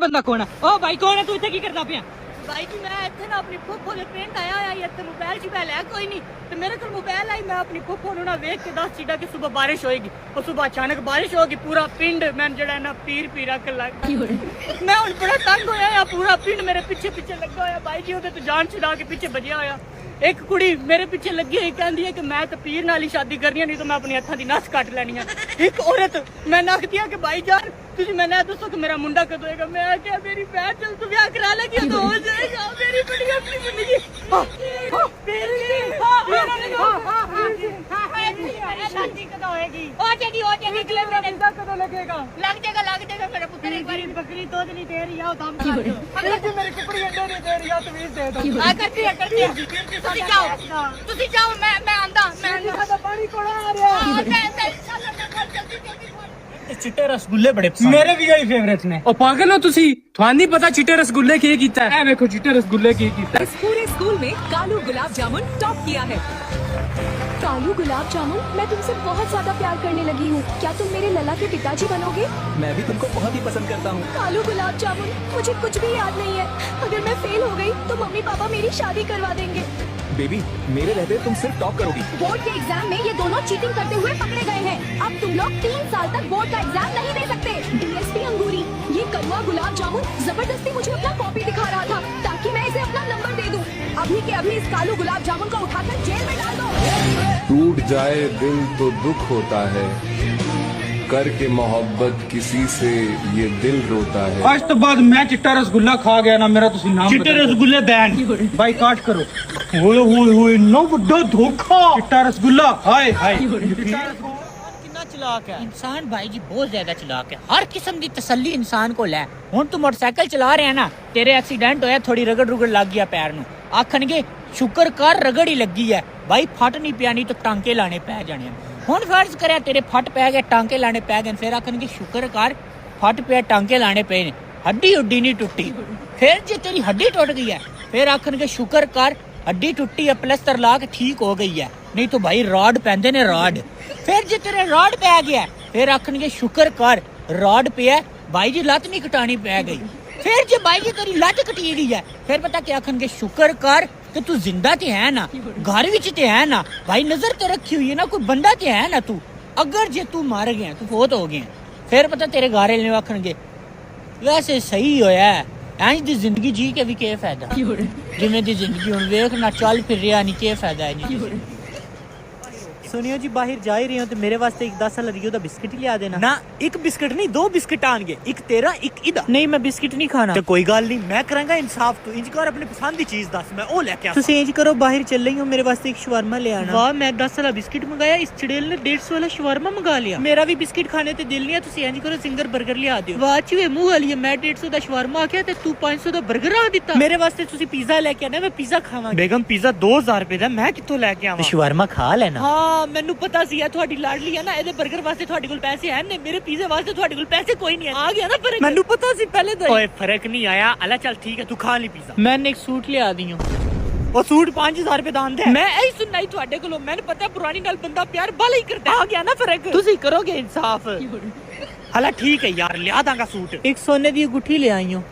बंदा कौन है? ओ भाई कौन है तू? इतने की करता पिया? भाई जी मैं इतने ना अपनी फुफ्फो के पिंड आया होया इतने मोबाइल शोबाइल है कोई नहीं तो मेरे को मोबाइल आई मैं अपनी फुफ्फो ना वेख के दस चीटा कि सुबह बारिश होएगी और सुबह अचानक बारिश होगी पूरा पिंड मैं जड़ा ना पीर पीरा कर लग मैं हुन बड़ा तंग होया या पूरा पिंड मेरे पीछे पीछे लगा होया भाई जी ओदे तो जान छुड़ा के पीछे बजया होया एक कुड़ी मेरे पीछे लगी है कहती है कि मैं तो पीर नाल ही शादी करनी है नहीं तो मैं अपनी हत्थां दी नस कट लैनी है एक औरत मैं नखदी है कि भाई जान तुझे मैंने दसो कि मेरा मुंडा कद होएगा मैं क्या मेरी बहन चल तू ब्याह करा लेगी तो हो जाएगा मेरी बड़ी अपनी जिंदगी शादी कद होएगी हो जाएगी अगले महीने कद लगेगा लग जाएगा मेरा पुत्र एक बारी बकरी दूध नहीं दे रही है दाम कर दो अगर जो मेरी कुकड़ी अंडे नहीं दे रही है तो बीज दे दो आ करती है तुसी जाओ मैं आंदा मैं पानी कोड़ा आ रहा चिट्टे रसगुल्ले बड़े पसंद मेरे भी यही फेवरेट ने। ओ पागल हो तुसी ਤੁਹਾਨੂੰ नहीं पता चिट्टे रसगुल्ले की कीता है? देखो चिट्टे रसगुल्ले की कीता इस पूरे स्कूल में कालू गुलाब जामुन टॉप किया है। कालू गुलाब जामुन, मैं तुमसे बहुत ज्यादा प्यार करने लगी हूँ। क्या तुम मेरे लला के पिताजी बनोगे? मैं भी तुमको बहुत ही पसंद करता हूँ। कालू गुलाब जामुन, मुझे कुछ भी याद नहीं है। अगर मैं फेल हो गई तो मम्मी पापा मेरी शादी करवा देंगे। बेबी मेरे रहते तुम सिर्फ टॉप करोगी। बोर्ड के एग्जाम में ये दोनों चीटिंग करते हुए पकड़े गए हैं। अब तुम लोग 3 साल तक बोर्ड का एग्जाम नहीं दे सकते। डीएसपी अंगूरी, ये कड़वा गुलाब जामुन जबरदस्ती मुझे अपना कॉपी दिखा रहा था ताकि मैं इसे अपना नंबर दे दूं। अभी के अभी इस कालू गुलाब जामुन को उठाकर जेल में डाल दो। टूट जाए दिल तो दुख होता है, करके मोहब्बत किसी से ये दिल रोता है। आज तो बाद मैं चिट्टा रसगुल्ला खा गया ना मेरा तुसी नाम चिट्टे रसगुल्ले बैन बाइकाट करो। ओए नो बड़ा धोखा। चिट्टा रसगुल्ला हाय हाय। कितना चलाक है इंसान भाई जी बहुत ज्यादा चलाक है हर किस्म की तसल्ली इंसान को लै हुन तू मोटरसाइकिल चला रहे है ना तेरे एक्सीडेंट होया थोड़ी रगड़ रुगड़ लग गया पैर नू आखनगे शुक्र कर रगड़ ही लगी है भाई फट नहीं पिया नहीं तो टांके लाने पै जाने हुन फर्ज करे तेरे फट पै गए टांके लाने पै गए फिर आखनगे शुक्र कर फट पिया टांके लाने पे ने हड्डी हुड्डी नहीं टुटी फिर जे तेरी हड्डी टूट गई है फिर आखनगे शुक्र कर हड्डी टुटी है प्लस्तर ला के ठीक हो गई है नहीं तो भाई रॉड पैंदे ने रॉड फिर जे तेरे रॉड पै गया फिर आखनगे शुक्र कर रॉड पे है भाई जी लत नहीं कटानी पै गई फिर जे भाई जी तेरी लत कटी गई है फिर पता क्या आखनगे शुक्र कर कि तू जिंदा ते है ना घर विच ते है ना भाई नजर ते रखी हुई है ना कोई बंदा ते है ना तू अगर जे तू मर गया तू फोत हो गया फिर पता तेरे घर वाले आखनगे वैसे सही होया इंज दी जिंदगी जी के भी क्या फायदा जिवें दी जिंदगी हुन वेख ना चल फिर रिया नहीं क्या फायदा है सुनियो जी बाहर जा ही रही हो तो मेरे वास्ते एक 10 वाला रियो दा बिस्किट लिया देना ना एक बिस्किट नहीं 2 बिस्किट आएंगे एक तेरा एक इदा नहीं मैं बिस्किट नहीं खाना तो कोई गल नहीं मैं करांगा इंसाफ तू इंज कर अपनी पसंद दी चीज दस मैं ओ लेके आ तुसी इंज करो बाहर चल रही हो मेरे वास्ते एक शवरमा ले आना वाह मैं 10 वाला बिस्किट मंगाया इस चिड़ेल ने 150 वाला शवरमा मंगा लिया मेरा भी बिस्किट खाने ते दिल नहीं है तुसी इंज करो सिंगर बर्गर लिया दियो वाह चुए मुंह वाली मैं 150 दा शवरमा आख्या ते तू 500 दा बर्गर आ दिता मेरे वास्ते तुसी पिज्जा लेके आना मैं पिज्जा खावांगा बेगम पिज्जा 2000 रुपए दा मैं कित्थों लेके आवां शवरमा खा लेना हां मैनू पता सी ਤੁਹਾਡੀ ਲਾਡਲੀ ਹੈ ਨਾ ਇਹਦੇ 버ਗਰ ਵਾਸਤੇ ਤੁਹਾਡੇ ਕੋਲ ਪੈਸੇ ਹੈ ਨੇ ਮੇਰੇ ਪੀਜ਼ੇ ਵਾਸਤੇ ਤੁਹਾਡੇ ਕੋਲ ਪੈਸੇ ਕੋਈ ਨਹੀਂ ਹੈ ਆ ਗਿਆ ਨਾ ਫਰਕ ਮੈਨੂੰ ਪਤਾ ਸੀ ਪਹਿਲੇ ਤੋਂ ਓਏ ਫਰਕ ਨਹੀਂ ਆਇਆ ਅੱਲਾ ਚੱਲ ਠੀਕ ਹੈ ਤੂੰ ਖਾ ਲਈ ਪੀਜ਼ਾ ਮੈਨੇ ਇੱਕ ਸੂਟ ਲਿਆ ਦਿਓ ਉਹ ਸੂਟ 5000 ਰੁਪਏ ਦਾ ਆਂਦਾ ਮੈਂ ਇਹੀ ਸੁਣਨਾ ਹੀ ਤੁਹਾਡੇ ਕੋਲੋਂ ਮੈਨੂੰ ਪਤਾ ਪੁਰਾਣੀ ਨਾਲ ਬੰਦਾ ਪਿਆਰ ਬਾਲਾ ਹੀ ਕਰਦਾ ਆ ਗਿਆ ਨਾ ਫਰਕ ਤੁਸੀਂ ਕਰੋਗੇ ਇਨਸਾਫ ਹਲਾ ਠੀਕ ਹੈ ਯਾਰ ਲਿਆ ਦਾਂਗਾ ਸੂਟ ਇੱਕ ਸੋਨੇ ਦੀ ਗੁੱਠੀ ਲੈ ਆਈਓ